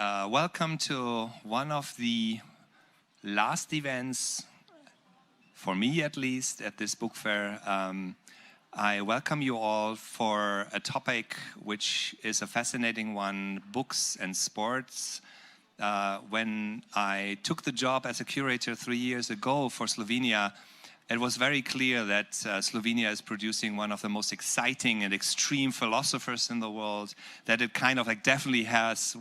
Welcome to one of the last events, for me at least, at this book fair. I welcome you all for a topic which is a fascinating one, books and sports. When I took the job as a curator 3 years ago for Slovenia, it was very clear that Slovenia is producing one of the most exciting and extreme philosophers in the world, that it kind of like definitely has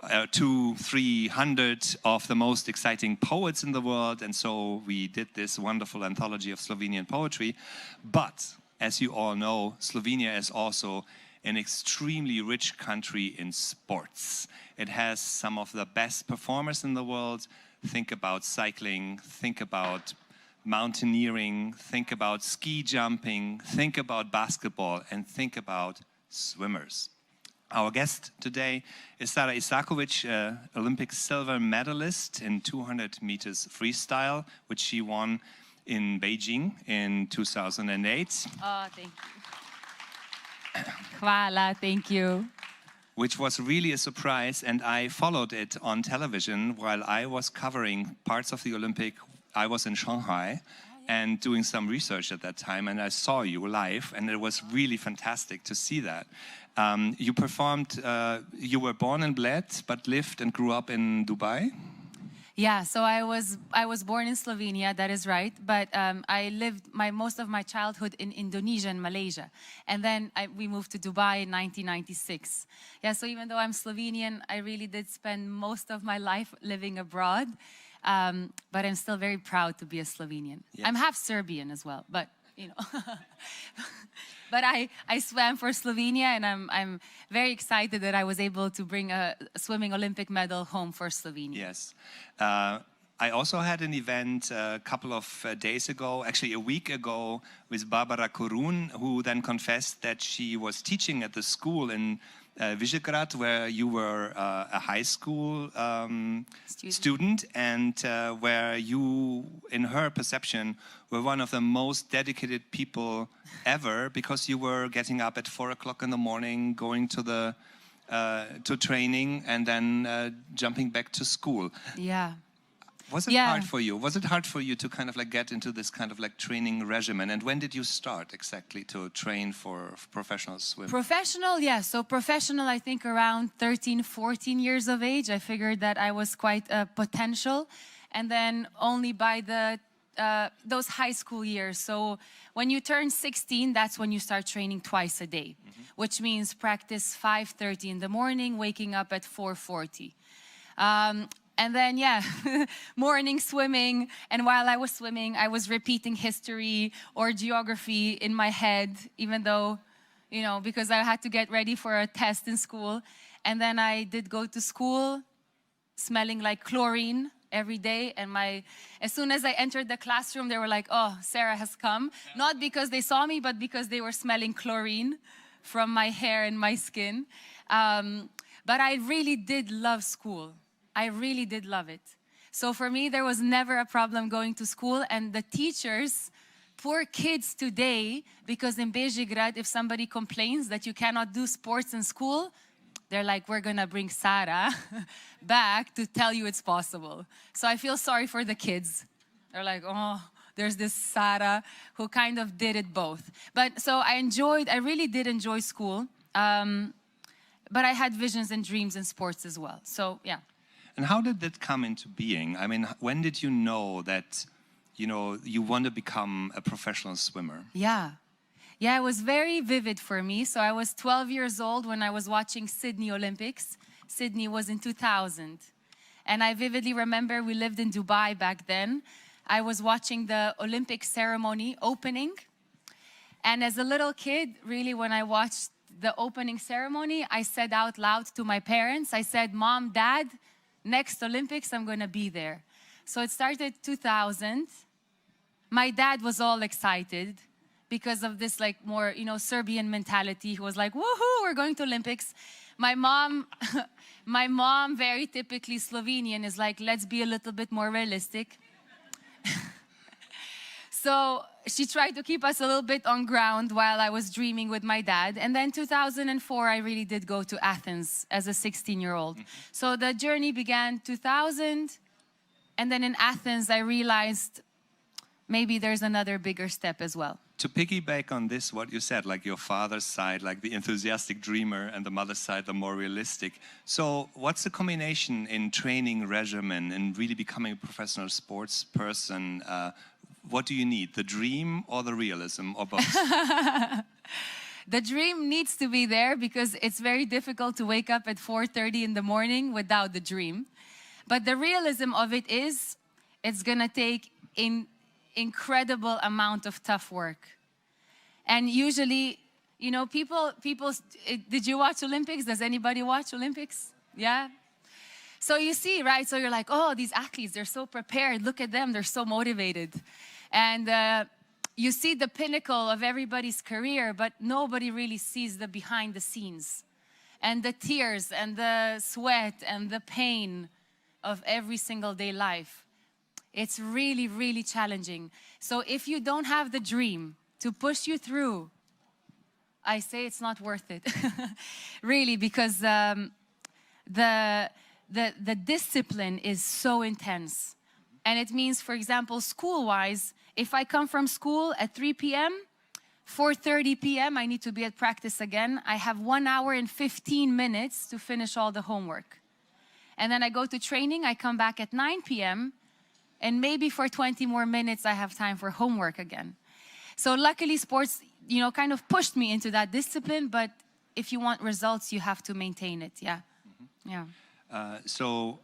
200-300 of the most exciting poets in the world, and so we did this wonderful anthology of Slovenian poetry. But, as you all know, Slovenia is also an extremely rich country in sports. It has some of the best performers in the world. Think about cycling, think about mountaineering, think about ski jumping, think about basketball, and think about swimmers. Our guest today is Sara Isaković, Olympic silver medalist in 200 meters freestyle, which she won in Beijing in 2008. Oh, thank you. Hvala, thank you. Which was really a surprise, and I followed it on television while I was covering parts of the Olympic. I was in Shanghai and doing some research at that time, and I saw you live, and it was really fantastic to see that. You performed, you were born and bled, but lived and grew up in Dubai? Yeah, so I was born in Slovenia, that is right, but I lived most of my childhood in Indonesia and Malaysia, and then we moved to Dubai in 1996. Yeah, so even though I'm Slovenian, I really did spend most of my life living abroad, but I'm still very proud to be a Slovenian. Yes. I'm half Serbian as well, but you know. But I swam for Slovenia, and I'm very excited that I was able to bring a swimming Olympic medal home for Slovenia. Yes. I also had an event a couple of days ago, actually a week ago, with Barbara Korun, who then confessed that she was teaching at the school in Visegrad, where you were a high school student, and where you, in her perception, were one of the most dedicated people ever, because you were getting up at 4 o'clock in the morning, going to training, and then jumping back to school. Yeah. Was it hard for you? Was it hard for you to kind of like get into this kind of like training regimen? And when did you start exactly to train for professional swimming? Professional, yeah. So professional, I think around 13, 14 years of age. I figured that I was quite potential. And then only by those high school years. So when you turn 16, that's when you start training twice a day, which means practice 5:30 in the morning, waking up at 4:40. And then, yeah, morning swimming. And while I was swimming, I was repeating history or geography in my head, even though, you know, because I had to get ready for a test in school. And then I did go to school smelling like chlorine every day. And as soon as I entered the classroom, they were like, oh, Sarah has come. Not because they saw me, but because they were smelling chlorine from my hair and my skin. But I really did love school. I really did love it. So for me, there was never a problem going to school, and the teachers, poor kids today, because in Bežigrad, if somebody complains that you cannot do sports in school, they're like, we're gonna bring Sara back to tell you it's possible. So I feel sorry for the kids. They're like, oh, there's this Sara who kind of did it both. But so I really did enjoy school, but I had visions and dreams in sports as well. So yeah. And how did that come into being? I mean, when did you know that, you know, you want to become a professional swimmer? Yeah. Yeah, it was very vivid for me. So I was 12 years old when I was watching Sydney Olympics. Sydney was in 2000. And I vividly remember we lived in Dubai back then. I was watching the Olympic ceremony opening. And as a little kid, really, when I watched the opening ceremony, I said out loud to my parents, I said, Mom, Dad, next Olympics, I'm going to be there. So it started 2000. My dad was all excited because of this like more, you know, Serbian mentality. He was like, woohoo, we're going to Olympics. My mom, very typically Slovenian, is like, let's be a little bit more realistic. So she tried to keep us a little bit on ground while I was dreaming with my dad. And then 2004, I really did go to Athens as a 16-year-old. So the journey began 2000. And then in Athens, I realized maybe there's another bigger step as well. To piggyback on this, what you said, like your father's side, like the enthusiastic dreamer, and the mother's side, the more realistic. So what's the combination in training regimen and really becoming a professional sports person? What do you need, the dream or the realism, or both? The dream needs to be there because it's very difficult to wake up at 4:30 in the morning without the dream. But the realism of it is, it's gonna take incredible amount of tough work. And usually, you know, people, did you watch Olympics? Does anybody watch Olympics? Yeah? So you see, right? So you're like, oh, these athletes, they're so prepared. Look at them, they're so motivated. And you see the pinnacle of everybody's career, but nobody really sees the behind the scenes. And the tears and the sweat and the pain of every single day life. It's really, really challenging. So if you don't have the dream to push you through, I say it's not worth it. Really, because the discipline is so intense. And it means, for example, school-wise, if I come from school at 3 p.m., 4:30 p.m., I need to be at practice again. I have 1 hour and 15 minutes to finish all the homework. And then I go to training, I come back at 9 p.m., and maybe for 20 more minutes, I have time for homework again. So luckily, sports, you know, kind of pushed me into that discipline, but if you want results, you have to maintain it, yeah. Yeah. So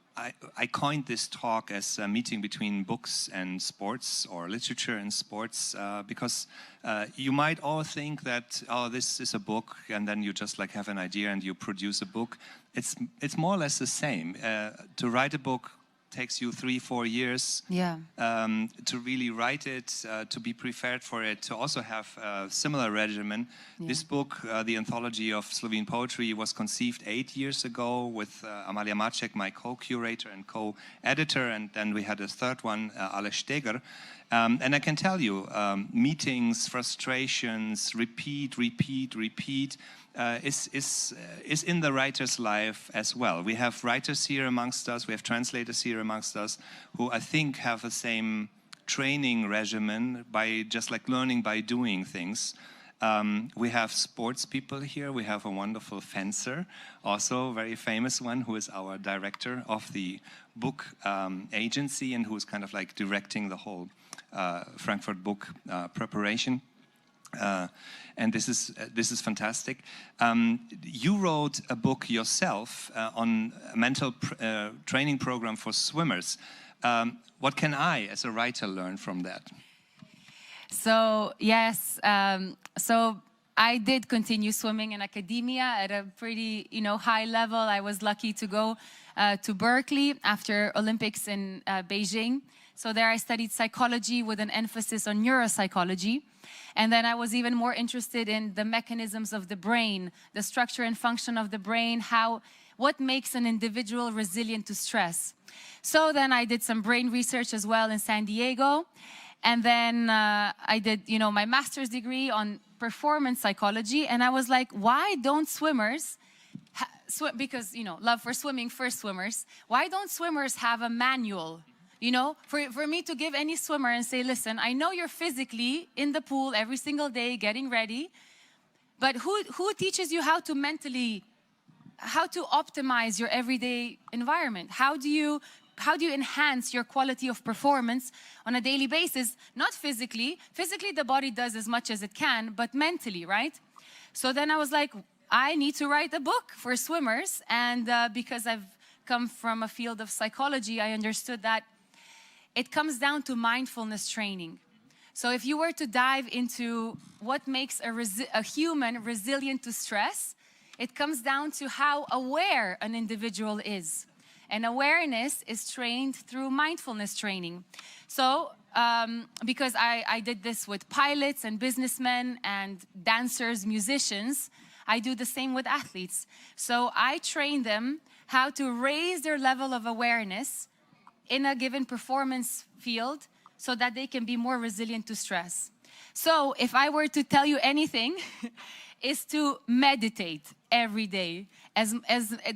I coined this talk as a meeting between books and sports, or literature and sports, because you might all think that, oh, this is a book, and then you just like have an idea and you produce a book. It's more or less the same. To write a book takes you 3-4 years, Yeah. to really write it, to be prepared for it, to also have a similar regimen. Yeah. This book, the anthology of Slovene poetry, was conceived 8 years ago with Amalia Maček, my co-curator and co-editor, and then we had a third one, Aleš Steger. And I can tell you, meetings, frustrations, repeat, is in the writer's life as well. We have writers here amongst us, we have translators here amongst us, who I think have the same training regimen by just like learning by doing things. We have sports people here. We have a wonderful fencer, also a very famous one, who is our director of the book agency and who is kind of like directing the whole Frankfurt book preparation. And this is fantastic. You wrote a book yourself on a mental training program for swimmers. What can I, as a writer, learn from that? So yes, so I did continue swimming in academia at a pretty, high level. I was lucky to go to Berkeley after Olympics in Beijing. So there I studied psychology with an emphasis on neuropsychology. And then I was even more interested in the mechanisms of the brain, the structure and function of the brain, what makes an individual resilient to stress. So then I did some brain research as well in San Diego. And then I did, my master's degree on performance psychology. And I was like, why don't swimmers, because, love for swimming for swimmers, why don't swimmers have a manual? For me to give any swimmer and say, listen, I know you're physically in the pool every single day getting ready, but who teaches you how to optimize your everyday environment? How do you enhance your quality of performance on a daily basis? Not physically. Physically, the body does as much as it can, but mentally, right? So then I was like, I need to write a book for swimmers. And because I've come from a field of psychology, I understood that it comes down to mindfulness training. So if you were to dive into what makes a human resilient to stress, it comes down to how aware an individual is. And awareness is trained through mindfulness training. So, because I did this with pilots and businessmen and dancers, musicians, I do the same with athletes. So I train them how to raise their level of awareness in a given performance field so that they can be more resilient to stress. So if I were to tell you anything, is to meditate every day. As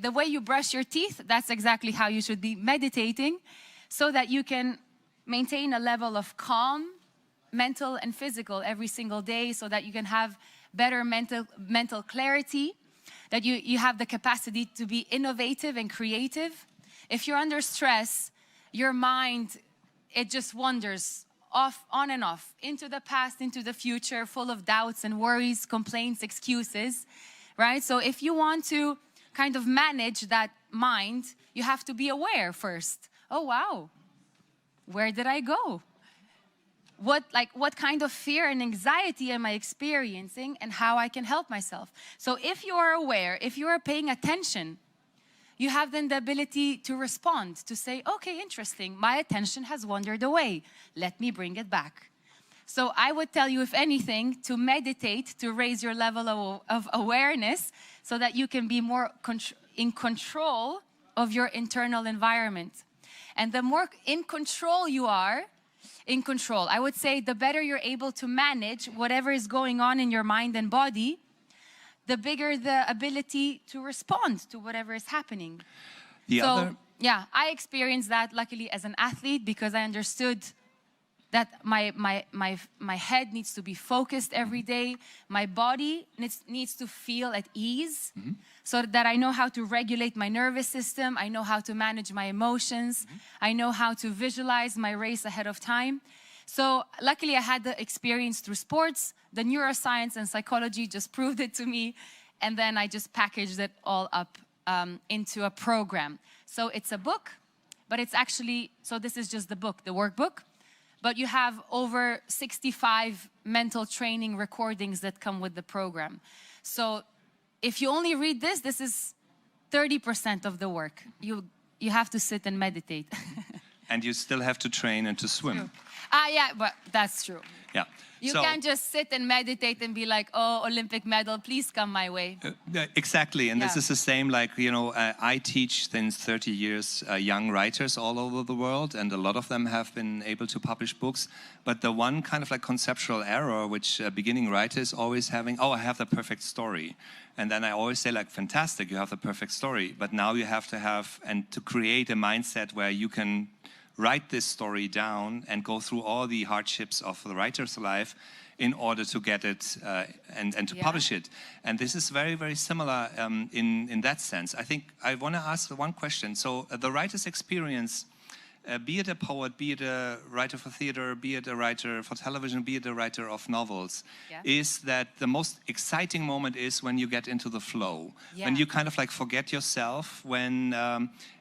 the way you brush your teeth, that's exactly how you should be meditating, so that you can maintain a level of calm, mental and physical, every single day, so that you can have better mental clarity, that you have the capacity to be innovative and creative. If you're under stress, your mind, it just wanders off, on and off, into the past, into the future, full of doubts and worries, complaints, excuses, right? So if you want to kind of manage that mind, you have to be aware first. Oh, wow, where did I go? What kind of fear and anxiety am I experiencing, and how I can help myself? So if you are aware, if you are paying attention, you have then the ability to respond, to say, okay, interesting, my attention has wandered away. Let me bring it back. So I would tell you, if anything, to meditate, to raise your level of awareness, so that you can be more in control of your internal environment. And the more in control you are, I would say, the better you're able to manage whatever is going on in your mind and body, the bigger the ability to respond to whatever is happening. Yeah, I experienced that luckily as an athlete, because I understood that my head needs to be focused every day. My body needs to feel at ease, so that I know how to regulate my nervous system. I know how to manage my emotions. I know how to visualize my race ahead of time. So luckily I had the experience through sports. The neuroscience and psychology just proved it to me. And then I just packaged it all up into a program. So it's a book, but it's actually, so this is just the book, the workbook. But you have over 65 mental training recordings that come with the program. So if you only read this, this is 30% of the work. You have to sit and meditate. And you still have to train and to swim. Yeah, but that's true. Yeah. You can't just sit and meditate and be like, oh, Olympic medal, please come my way. Exactly, and this is the same, like, you know, I teach since 30 years young writers all over the world, and a lot of them have been able to publish books. But the one kind of like conceptual error which beginning writers always having, oh, I have the perfect story. And then I always say, like, fantastic, you have the perfect story. But now you have to have, and to create a mindset where you can write this story down and go through all the hardships of the writer's life in order to get it and to publish it. And this is very, very similar in that sense. I think I want to ask one question. So the writer's experience, be it a poet, be it a writer for theater, be it a writer for television, be it a writer of novels, is that the most exciting moment is when you get into the flow. When you kind of like forget yourself, when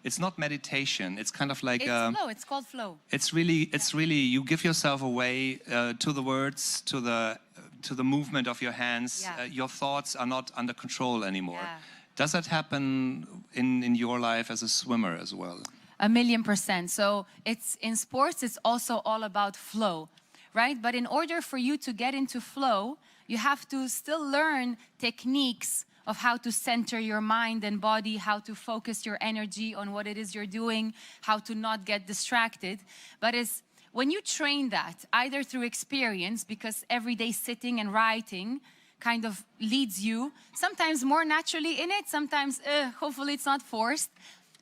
it's not meditation, it's kind of like it's flow, it's called flow. It's really you give yourself away to the words, to the movement of your hands. Your thoughts are not under control anymore. Does that happen in your life as a swimmer as well? 1,000,000%. So it's in sports, it's also all about flow, right? But in order for you to get into flow, you have to still learn techniques of how to center your mind and body, how to focus your energy on what it is you're doing, how to not get distracted. But it's when you train that, either through experience, because everyday sitting and writing kind of leads you, sometimes more naturally in it, sometimes hopefully it's not forced.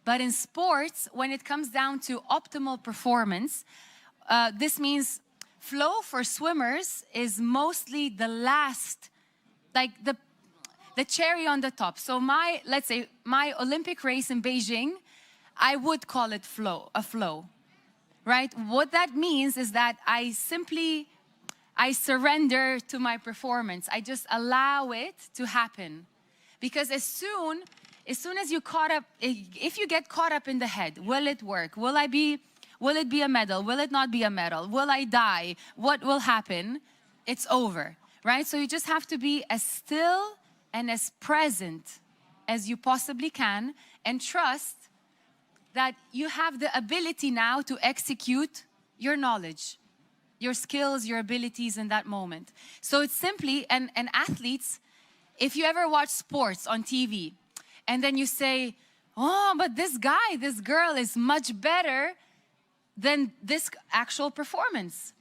But in sports, when it comes down to optimal performance, this means flow for swimmers is mostly the last, like the cherry on the top. So let's say my Olympic race in Beijing, I would call it a flow, right? What that means is that I surrender to my performance. I just allow it to happen. Because as soon as you if you get caught up in the head, will it work? Will it be a medal? Will it not be a medal? Will I die? What will happen? It's over, right? So you just have to be as still and as present as you possibly can, and trust that you have the ability now to execute your knowledge, your skills, your abilities in that moment. So it's simply, and athletes, if you ever watch sports on TV, and then you say, oh, but this guy, this girl is much better, than this actual performance.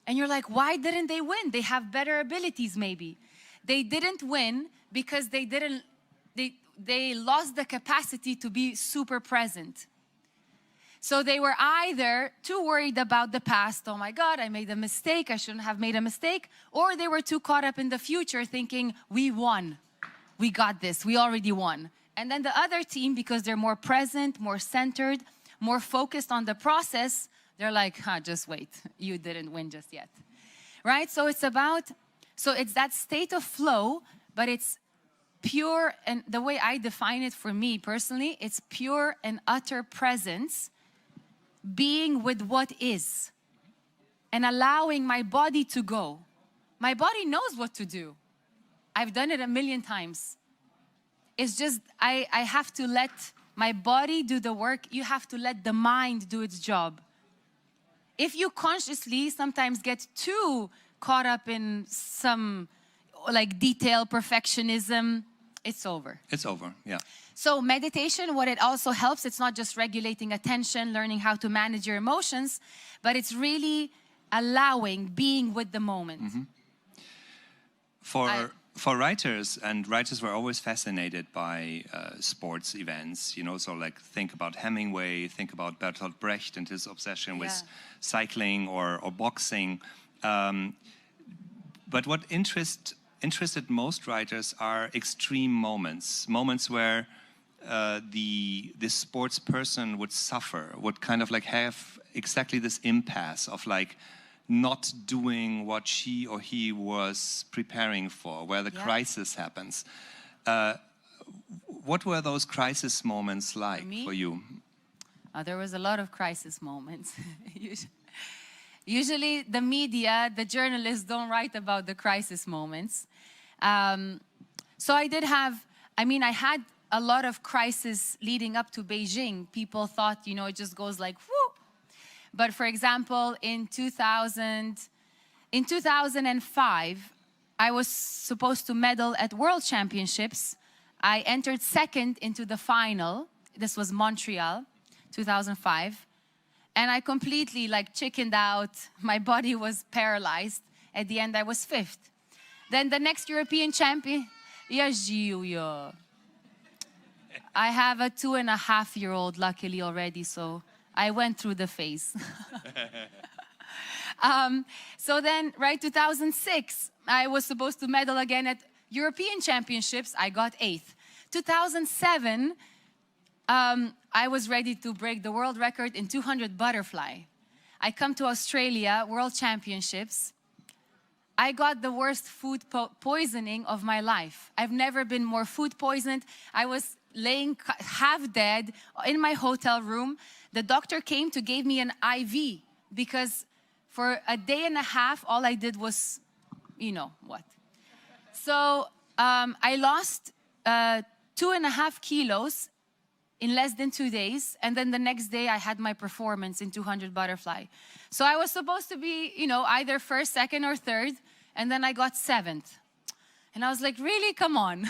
And you're like, why didn't they win? They have better abilities maybe. They didn't win because they lost the capacity to be super present. So they were either too worried about the past, oh my God, I made a mistake, I shouldn't have made a mistake, or they were too caught up in the future thinking, we won, we got this, we already won. And then the other team, because they're more present, more centered, more focused on the process, they're like, just wait, you didn't win just yet, right? So it's that state of flow, but it's pure, and the way I define it for me personally, it's pure and utter presence, being with what is, and allowing my body to go. My body knows what to do. I've done it a million times. It's just, I have to let my body do the work. You have to let the mind do its job. If you consciously sometimes get too caught up in some like detail, perfectionism, it's over. It's over, yeah. So meditation, what it also helps, it's not just regulating attention, learning how to manage your emotions, but it's really allowing, being with the moment. Mm-hmm. For writers, and writers were always fascinated by sports events, you know, so like think about Hemingway, think about Bertolt Brecht and his obsession with cycling or boxing. But what interested most writers are extreme moments where this sports person would suffer, would kind of like have exactly this impasse of like not doing what she or he was preparing for, where the crisis happens. What were those crisis moments like for you? There was a lot of crisis moments. Usually the media, the journalists don't write about the crisis moments. So I had a lot of crisis leading up to Beijing. People thought, you know, it just goes like, whoop. But for example, in 2005, I was supposed to medal at World Championships. I entered second into the final. This was Montreal, 2005. And I completely like chickened out. My body was paralyzed. At the end, I was fifth. Then the next European champion, I have a 2.5-year-old luckily already, so I went through the phase. So then, right, 2006, I was supposed to medal again at European Championships. I got 8th. 2007, I was ready to break the world record in 200 butterfly. I come to Australia, World Championships. I got the worst food poisoning of my life. I've never been more food poisoned. I was laying half dead in my hotel room. The doctor came to give me an IV because for a day and a half, all I did was, you know what. So I lost 2.5 kilos in less than 2 days. And then the next day I had my performance in 200 butterfly. So I was supposed to be, you know, either first, second, or third. And then I got 7th. And I was like, really? Come on.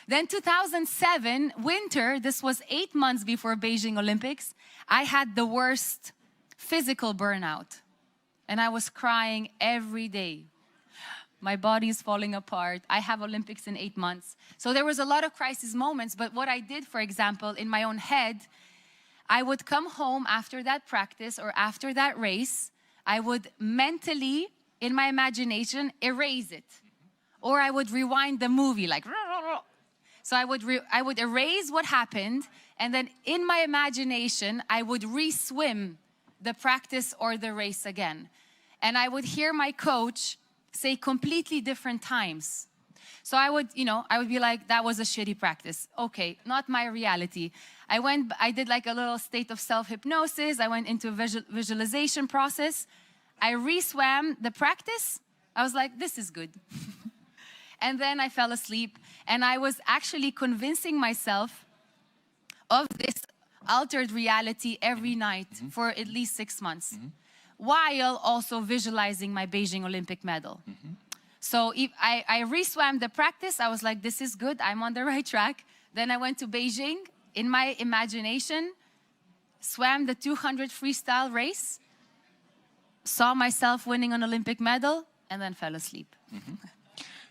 Then 2007, winter, this was 8 months before Beijing Olympics. I had the worst physical burnout. And I was crying every day. My body is falling apart. I have Olympics in 8 months. So there was a lot of crisis moments. But what I did, for example, in my own head, I would come home after that practice or after that race. I would mentally, in my imagination, erase it. Or I would rewind the movie like... So I would erase what happened, and then in my imagination, I would re-swim the practice or the race again. And I would hear my coach say completely different times. So I would be like, that was a shitty practice. Okay, not my reality. I did like a little state of self-hypnosis. I went into a visualization process. I re-swam the practice. I was like, this is good. And then I fell asleep, and I was actually convincing myself of this altered reality every night for at least 6 months, while also visualizing my Beijing Olympic medal. So if I re-swam the practice. I was like, this is good, I'm on the right track. Then I went to Beijing in my imagination. swam the 200 freestyle race, saw myself winning an Olympic medal, and then fell asleep.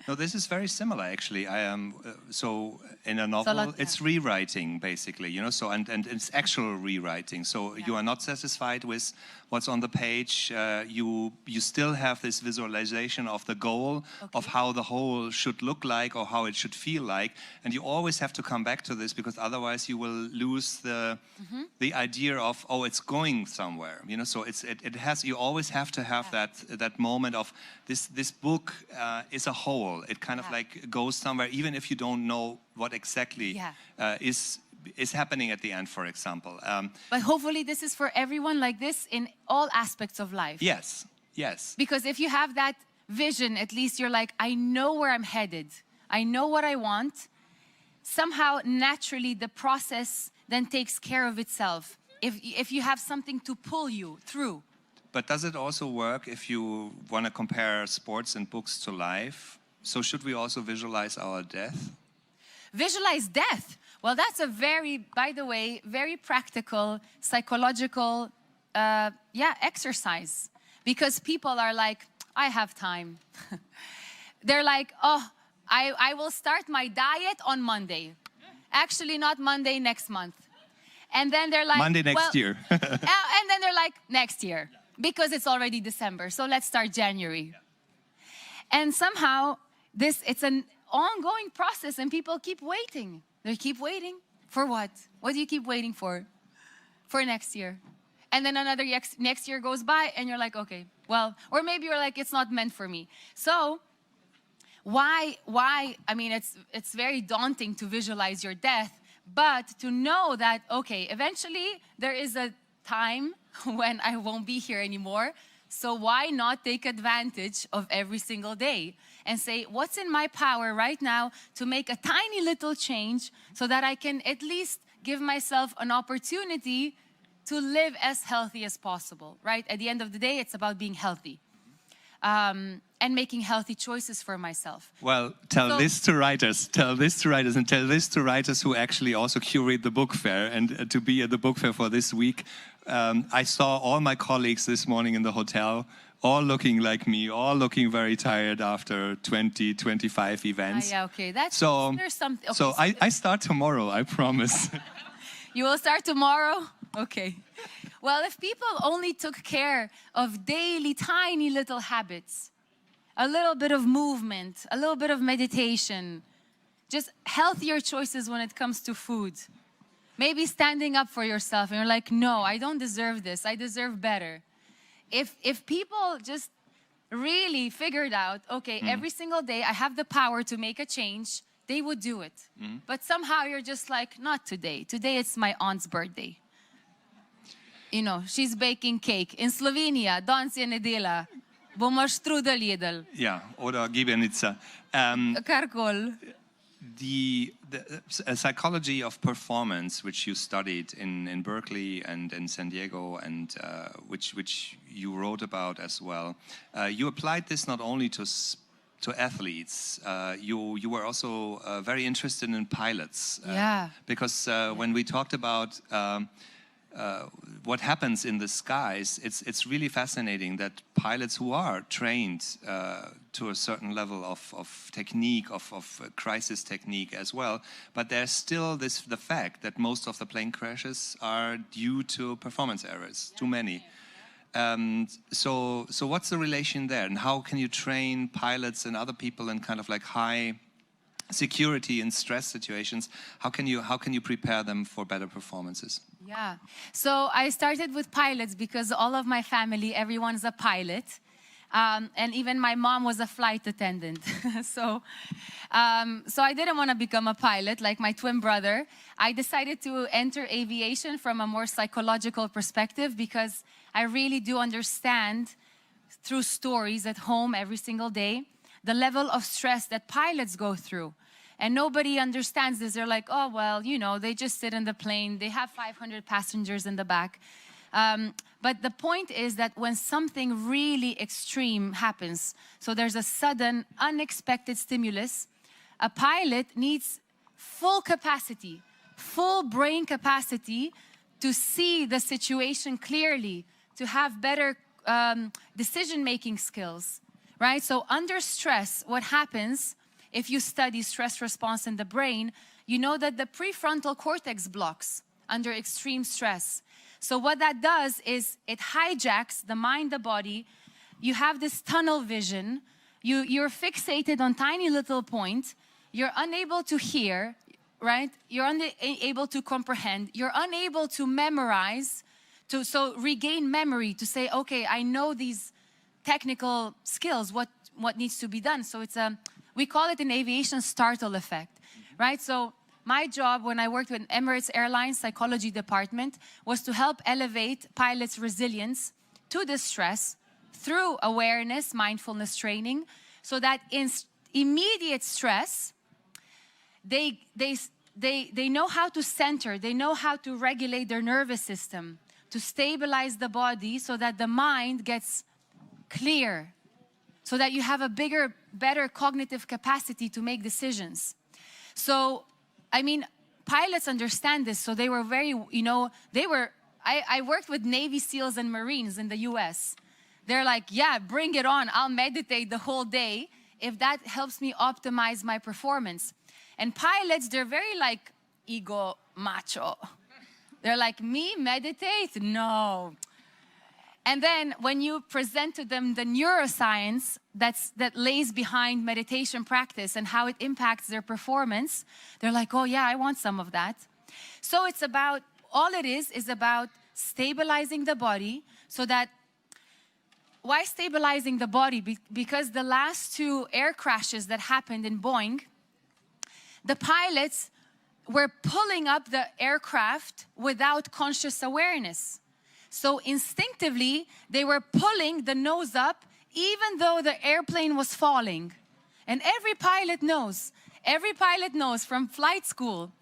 No, this is very similar, actually. I am so in a novel, it's rewriting basically, you know. So and it's actual rewriting. So you are not satisfied with what's on the page. You still have this visualization of the goal of how the whole should look like or how it should feel like, and you always have to come back to this because otherwise you will lose the idea of it's going somewhere, you know. So it has, you always have to have that moment of this book is a whole. It kind of like goes somewhere, even if you don't know what exactly is happening at the end, for example. But hopefully this is for everyone like this in all aspects of life. Yes, yes. Because if you have that vision, at least you're like, I know where I'm headed. I know what I want. Somehow, naturally, the process then takes care of itself. If you have something to pull you through. But does it also work if you want to compare sports and books to life? So should we also visualize our death? Visualize death? Well, that's a by the way, very practical, psychological, exercise. Because people are like, I have time. They're like, I will start my diet on Monday. Actually, not Monday, next month. And then they're like, Monday next year. And then they're like, next year. Because it's already December, so let's start January. And somehow, it's an ongoing process, and people keep waiting. They keep waiting. For what? What do you keep waiting for? For next year. And then another next year goes by, and you're like, okay, well, or maybe you're like, it's not meant for me. So, why? I mean, it's very daunting to visualize your death, but to know that, okay, eventually there is a time when I won't be here anymore. So why not take advantage of every single day and say, what's in my power right now to make a tiny little change so that I can at least give myself an opportunity to live as healthy as possible, right? At the end of the day, it's about being healthy and making healthy choices for myself. Well, tell this to writers, and tell this to writers who actually also curate the book fair and to be at the book fair for this week. I saw all my colleagues this morning in the hotel, all looking like me, all looking very tired after 20, 25 events. Yeah, okay. There's something. Okay, so I start tomorrow, I promise. You will start tomorrow? Okay. Well, if people only took care of daily, tiny little habits, a little bit of movement, a little bit of meditation, just healthier choices when it comes to food. Maybe standing up for yourself and you're like, no, I don't deserve this. I deserve better. If people just really figured out, okay, every single day I have the power to make a change, they would do it. But somehow you're just like, not today. Today it's my aunt's birthday. You know, she's baking cake. In Slovenia, danes je nedela. Bomo štrudel jedel. Ja, oder gibenica. Karkoli. The psychology of performance, which you studied in Berkeley and in San Diego, and which you wrote about as well, you applied this not only to athletes. You were also very interested in pilots. Because when we talked about what happens in the skies, it's really fascinating that pilots who are trained to a certain level of technique, of crisis technique as well, but there's still the fact that most of the plane crashes are due to performance errors, too many. So what's the relation there, and how can you train pilots and other people in kind of like high security and stress situations? How can you prepare them for better performances? Yeah, so I started with pilots because all of my family, everyone's a pilot. And even my mom was a flight attendant. So I didn't want to become a pilot like my twin brother. I decided to enter aviation from a more psychological perspective because I really do understand through stories at home every single day the level of stress that pilots go through. And nobody understands this. They're like, oh, well, you know, they just sit in the plane. They have 500 passengers in the back. But the point is that when something really extreme happens, so there's a sudden, unexpected stimulus, a pilot needs full capacity, full brain capacity to see the situation clearly, to have better decision-making skills, right? So under stress, what happens, if you study stress response in the brain, you know that the prefrontal cortex blocks under extreme stress. So what that does is it hijacks the mind, the body. You have this tunnel vision. You're fixated on tiny little point. You're unable to hear, right? You're unable to comprehend. You're unable to memorize, so regain memory, to say, okay, I know these technical skills, what needs to be done. So it's we call it in aviation startle effect, right? So my job when I worked with Emirates Airlines psychology department was to help elevate pilots' resilience to the stress through awareness, mindfulness training, so that in immediate stress, they know how to center, they know how to regulate their nervous system, to stabilize the body so that the mind gets clear, so that you have a bigger, better cognitive capacity to make decisions. So, I mean, pilots understand this, so they were very, I worked with Navy SEALs and Marines in the US. They're like, yeah, bring it on. I'll meditate the whole day if that helps me optimize my performance. And pilots, they're very like ego macho. They're like, me meditate? No. And then when you present to them the neuroscience that lays behind meditation practice and how it impacts their performance, they're like, oh yeah, I want some of that. So it's about, all it is about stabilizing the body so that, why stabilizing the body? Because the last 2 air crashes that happened in Boeing, the pilots were pulling up the aircraft without conscious awareness. So instinctively, they were pulling the nose up even though the airplane was falling. And every pilot knows from flight school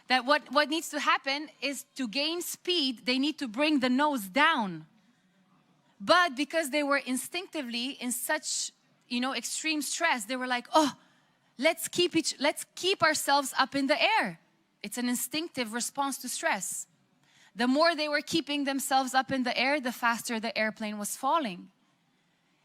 that what needs to happen is to gain speed, they need to bring the nose down. But because they were instinctively in such, extreme stress, they were like, oh, let's keep ourselves up in the air. It's an instinctive response to stress. The more they were keeping themselves up in the air, the faster the airplane was falling.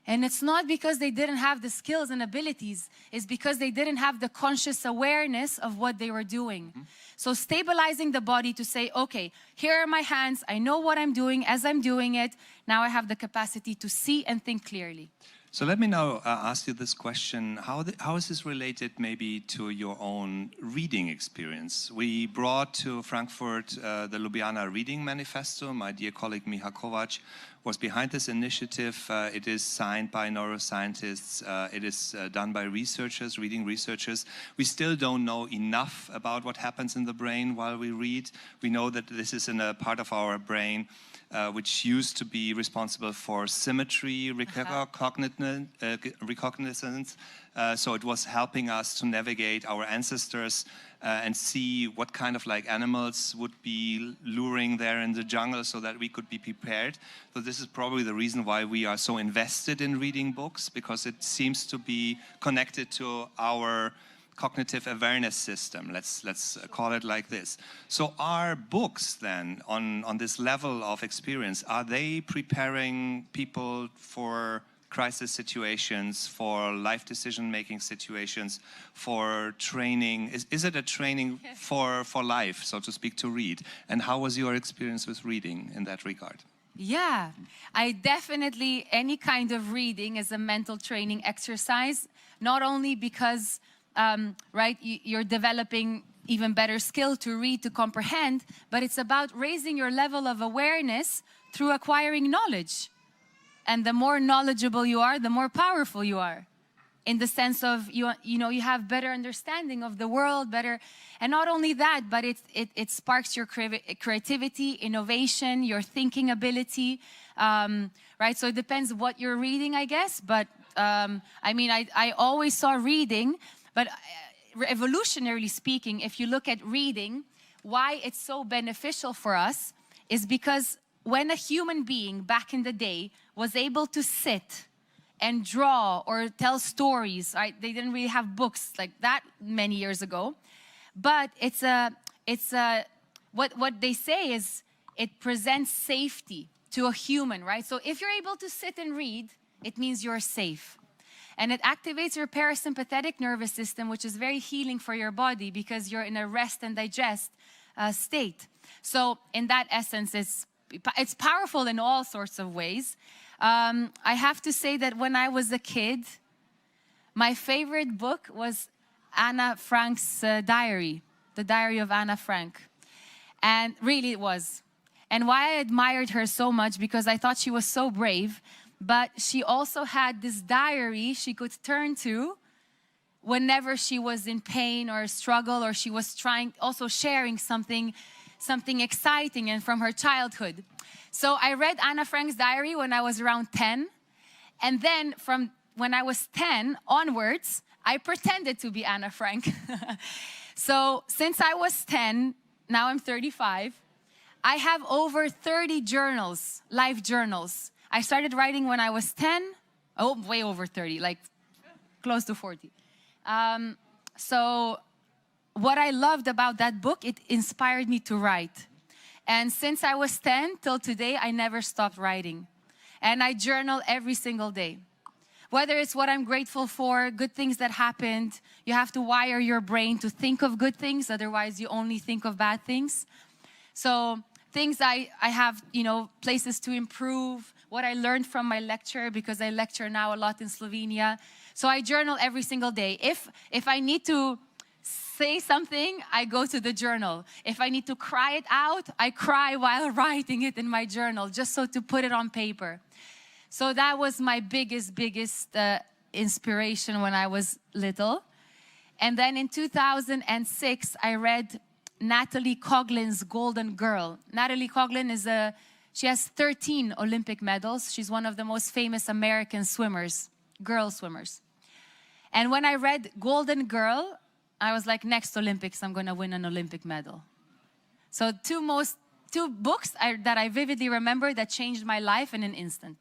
And it's not because they didn't have the skills and abilities, it's because they didn't have the conscious awareness of what they were doing. So stabilizing the body to say, okay, here are my hands, I know what I'm doing as I'm doing it, now I have the capacity to see and think clearly. So let me now ask you this question. How is this related maybe to your own reading experience? We brought to Frankfurt the Ljubljana Reading Manifesto. My dear colleague Miha Kovac was behind this initiative. It is signed by neuroscientists. It is done by researchers, reading researchers. We still don't know enough about what happens in the brain while we read. We know that this is in a part of our brain which used to be responsible for symmetry, recognizance. So it was helping us to navigate our ancestors and see what kind of animals would be luring there in the jungle so that we could be prepared. So this is probably the reason why we are so invested in reading books, because it seems to be connected to our cognitive awareness system, let's call it like this. So are books then, on this level of experience, are they preparing people for crisis situations, for life decision-making situations, for training? Is it a training for life, so to speak, to read? And how was your experience with reading in that regard? Yeah, I definitely, any kind of reading is a mental training exercise, not only because you're developing even better skill to read, to comprehend, but it's about raising your level of awareness through acquiring knowledge. And the more knowledgeable you are, the more powerful you are. In the sense of, you have better understanding of the world, better, and not only that, but it sparks your creativity, innovation, your thinking ability, right? So it depends what you're reading, I guess, but I always saw reading. But evolutionarily speaking, if you look at reading, why it's so beneficial for us is because when a human being back in the day was able to sit and draw or tell stories, right? They didn't really have books like that many years ago. But what they say is it presents safety to a human, right? So if you're able to sit and read, it means you're safe. And it activates your parasympathetic nervous system, which is very healing for your body because you're in a rest and digest state. So in that essence, it's powerful in all sorts of ways. I have to say that when I was a kid, my favorite book was Anna Frank's diary, the Diary of Anna Frank. And really it was. And why I admired her so much, because I thought she was so brave, but she also had this diary she could turn to whenever she was in pain or struggle, or she was also sharing something exciting and from her childhood. So I read Anna Frank's diary when I was around 10. And then from when I was 10 onwards, I pretended to be Anna Frank. So since I was 10, now I'm 35, I have over 30 journals, life journals. I started writing when I was 10, way over 30, like close to 40. So what I loved about that book, it inspired me to write. And since I was 10 till today, I never stopped writing. And I journal every single day. Whether it's what I'm grateful for, good things that happened, you have to wire your brain to think of good things, otherwise you only think of bad things. So things I have, places to improve, what I learned from my lecture, because I lecture now a lot in Slovenia. So I journal every single day. If I need to say something, I go to the journal. If I need to cry it out, I cry while writing it in my journal, just so to put it on paper. So that was my biggest inspiration when I was little. And then in 2006, I read Natalie Coughlin's Golden Girl. Natalie Coughlin she has 13 Olympic medals. She's one of the most famous American swimmers, girl swimmers. And when I read Golden Girl, I was like, next Olympics, I'm gonna win an Olympic medal. So two books that I vividly remember that changed my life in an instant.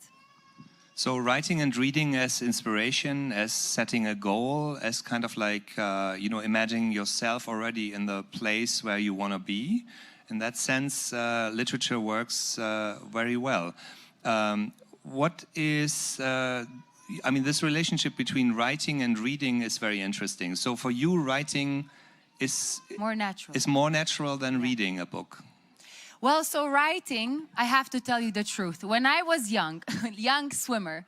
So writing and reading as inspiration, as setting a goal, as kind of like, imagining yourself already in the place where you want to be. In that sense, literature works very well. This relationship between writing and reading is very interesting. So for you, writing is more natural than reading a book. Well, so writing, I have to tell you the truth. When I was young swimmer,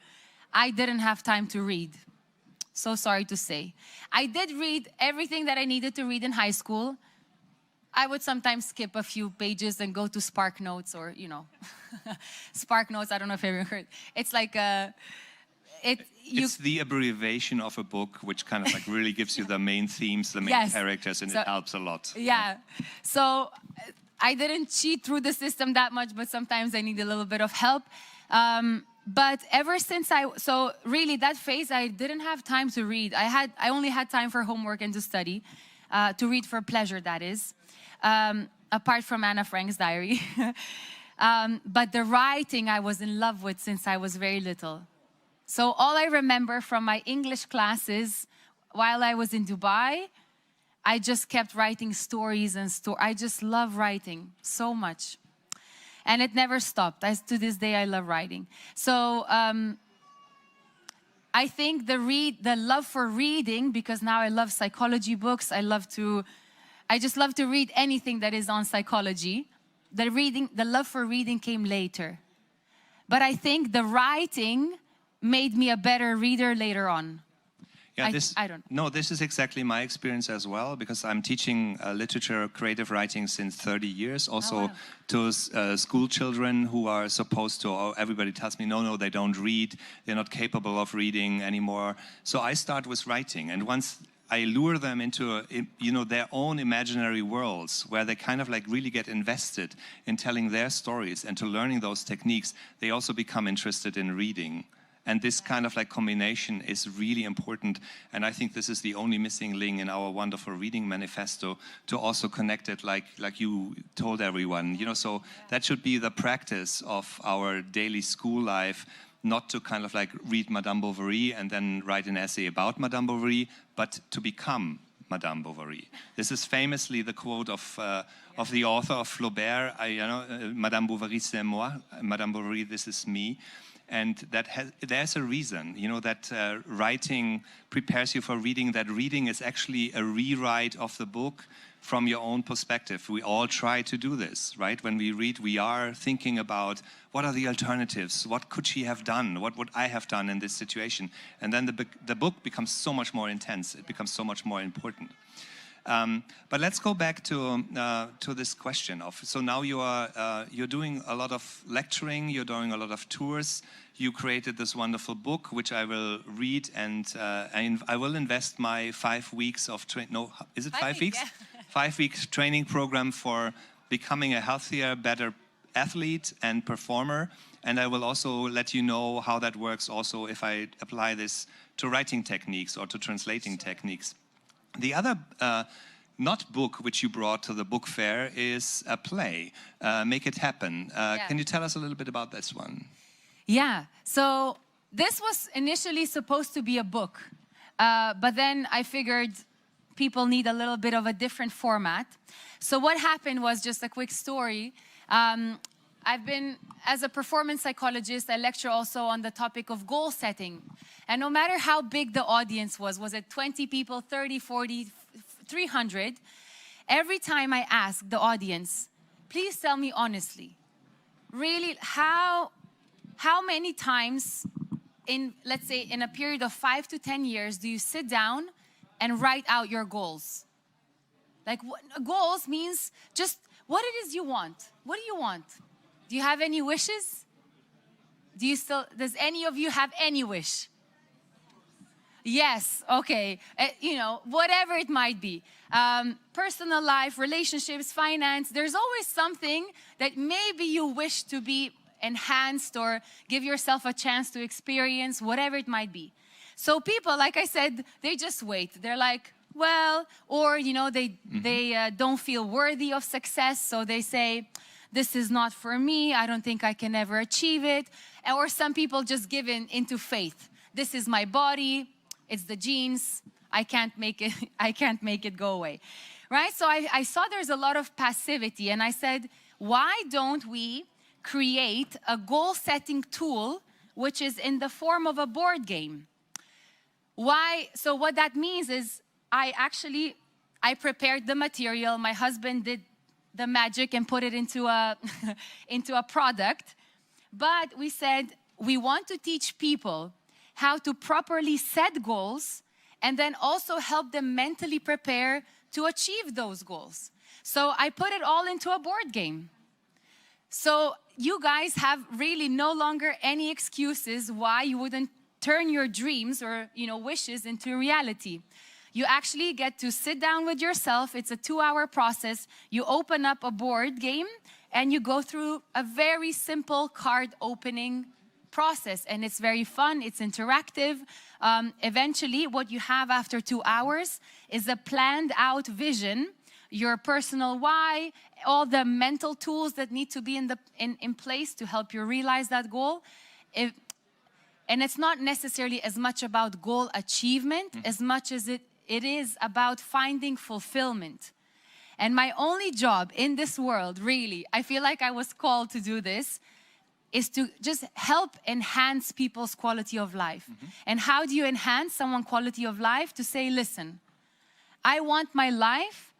I didn't have time to read. So sorry to say. I did read everything that I needed to read in high school. I would sometimes skip a few pages and go to Spark Notes or, Spark Notes, I don't know if you've ever heard. It's like it's the abbreviation of a book, which kind of like really gives you the main themes, the main characters, and it helps a lot. Yeah. So I didn't cheat through the system that much, but sometimes I need a little bit of help. But ever since so really that phase, I didn't have time to read. I only had time for homework and to study, to read for pleasure, that is, apart from Anna Frank's diary. But the writing I was in love with since I was very little. So all I remember from my English classes while I was in Dubai, I just kept writing stories and I just love writing so much. And it never stopped. To this day, I love writing. So I think the love for reading, because now I love psychology books. I just love to read anything that is on psychology. The love for reading came later. But I think the writing made me a better reader later on. Yeah, this is exactly my experience as well, because I'm teaching literature, creative writing since 30 years, also to school children who are supposed to, everybody tells me, no, they don't read, they're not capable of reading anymore. So I start with writing, and once I lure them into, their own imaginary worlds, where they kind of like really get invested in telling their stories and to learning those techniques, they also become interested in reading. And this kind of like combination is really important. And I think this is the only missing link in our wonderful reading manifesto, to also connect it like you told everyone. So that should be the practice of our daily school life, not to kind of like read Madame Bovary and then write an essay about Madame Bovary, but to become Madame Bovary. This is famously the quote of the author of Flaubert, Madame Bovary c'est moi, Madame Bovary this is me. And there's a reason, that writing prepares you for reading, that reading is actually a rewrite of the book from your own perspective. We all try to do this, right? When we read, we are thinking about what are the alternatives? What could she have done? What would I have done in this situation? And then the book becomes so much more intense. It becomes so much more important. But let's go back to this question of, so now you're doing a lot of lecturing, you're doing a lot of tours, you created this wonderful book, which I will read, and I will invest my 5 weeks of is it 5 weeks? Yeah. 5 weeks training program for becoming a healthier, better athlete and performer. And I will also let you know how that works also if I apply this to writing techniques or to translating techniques. The other not book which you brought to the book fair is a play, Make It Happen. Can you tell us a little bit about this one? Yeah, so this was initially supposed to be a book, but then I figured people need a little bit of a different format. So what happened was, just a quick story. I've been, as a performance psychologist, I lecture also on the topic of goal setting. And no matter how big the audience was it 20 people, 30, 40, 300, every time I ask the audience, please tell me honestly, really, how many times in, let's say, in a period of 5 to 10 years, do you sit down and write out your goals? Like, goals means just what it is you want. What do you want? Do you have any wishes? Does any of you have any wish? Yes, okay, whatever it might be. Personal life, relationships, finance, there's always something that maybe you wish to be enhanced or give yourself a chance to experience, whatever it might be. So people, like I said, they just wait. They're like, well, or, they don't feel worthy of success, so they say, this is not for me, I don't think I can ever achieve it. Or some people just give into faith. This is my body, it's the genes, I can't make it go away. Right? So I saw there's a lot of passivity, and I said, why don't we create a goal-setting tool which is in the form of a board game? Why? So what that means is I prepared the material, my husband did the magic and put it into a into a product. But we said we want to teach people how to properly set goals and then also help them mentally prepare to achieve those goals. So I put it all into a board game. So you guys have really no longer any excuses why you wouldn't turn your dreams or wishes into reality. You actually get to sit down with yourself. It's a 2-hour process. You open up a board game and you go through a very simple card opening process. And it's very fun, it's interactive. Eventually, what you have after 2 hours is a planned out vision, your personal why, all the mental tools that need to be in place to help you realize that goal. And it's not necessarily as much about goal achievement as much as it is about finding fulfillment. And my only job in this world, really, I feel like I was called to do this, is to just help enhance people's quality of life. And how do you enhance someone's quality of life? To say, listen, I want my life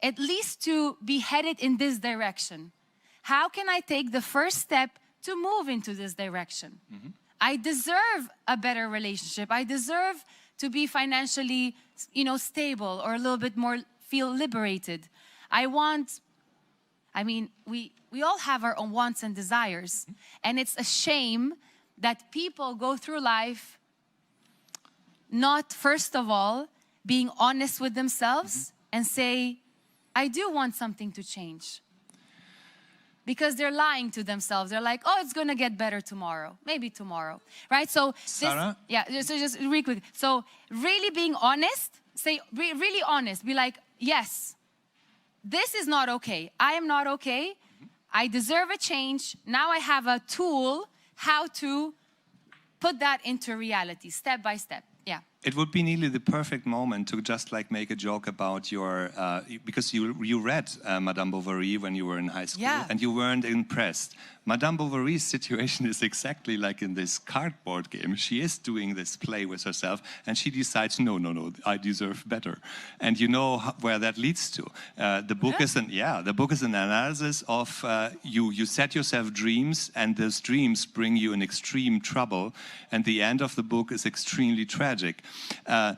at least to be headed in this direction. How can I take the first step to move into this direction? I deserve a better relationship. I deserve to be financially, stable or a little bit more feel liberated. We all have our own wants and desires. And it's a shame that people go through life not, first of all, being honest with themselves and say, I do want something to change. Because they're lying to themselves. They're like, oh, it's going to get better tomorrow. Maybe tomorrow, right? So, Sara? just really quick. So really being honest, really honest. Be like, yes, this is not okay. I am not okay. I deserve a change. Now I have a tool how to put that into reality, step by step. Yeah. It would be nearly the perfect moment to just like make a joke about your, because you read Madame Bovary when you were in high school, Yeah. and you weren't impressed. Madame Bovary's situation is exactly like in this cardboard game. She is doing this play with herself, and she decides, no, I deserve better. And you know where that leads to. The book is the book is an analysis of you set yourself dreams, and those dreams bring you in extreme trouble, and the end of the book is extremely tragic. I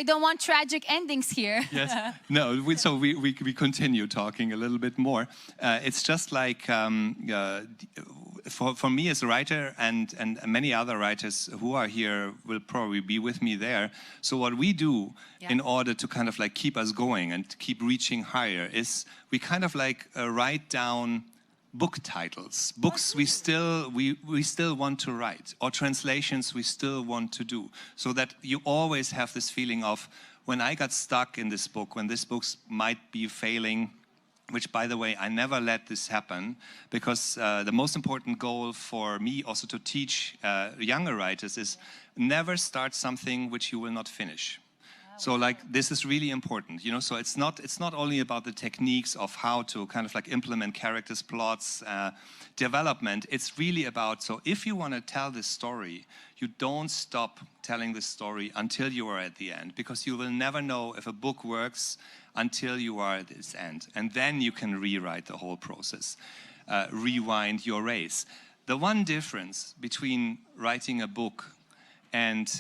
don't want tragic endings here. Yes. No, we continue talking a little bit more. It's just like for me as a writer, and many other writers who are here will probably be with me there. So what we do in order to kind of like keep us going and keep reaching higher is we kind of like write down book titles, books we still want to write, or translations we still want to do, so that you always have this feeling of, when I got stuck in this book, when this book might be failing, which, by the way, I never let this happen, because the most important goal for me also to teach younger writers is never start something which you will not finish. So like this is really important, you know. So it's not only about the techniques of how to kind of like implement characters, plots, development. It's really about, so if you want to tell this story, you don't stop telling this story until you are at the end, because you will never know if a book works until you are at its end, and then you can rewrite the whole process, rewind your race. The one difference between writing a book and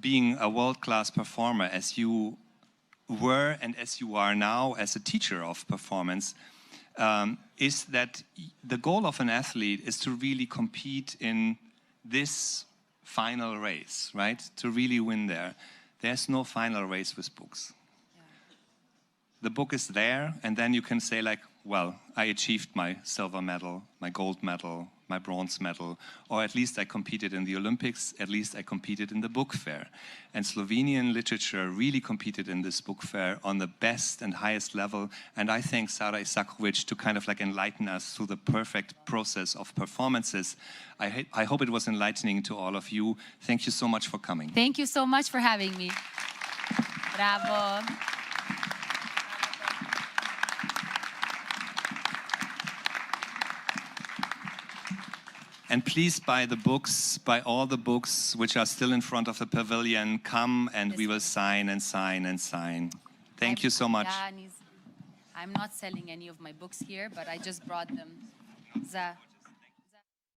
being a world-class performer, as you were and as you are now as a teacher of performance, is that the goal of an athlete is to really compete in this final race, right? To really win there. There's no final race with books. The book is there, and then you can say like, well, I achieved my silver medal, my gold medal, my bronze medal, or at least I competed in the Olympics, at least I competed in the book fair. And Slovenian literature really competed in this book fair on the best and highest level, and I thank Sara Isaković to kind of like enlighten us through the perfect process of performances. I hope it was enlightening to all of you. Thank you so much for coming. Thank you so much for having me. Bravo. And please buy the books, buy all the books which are still in front of the pavilion. Come and we will sign and sign and sign. Thank you so much. I'm not selling any of my books here, but I just brought them.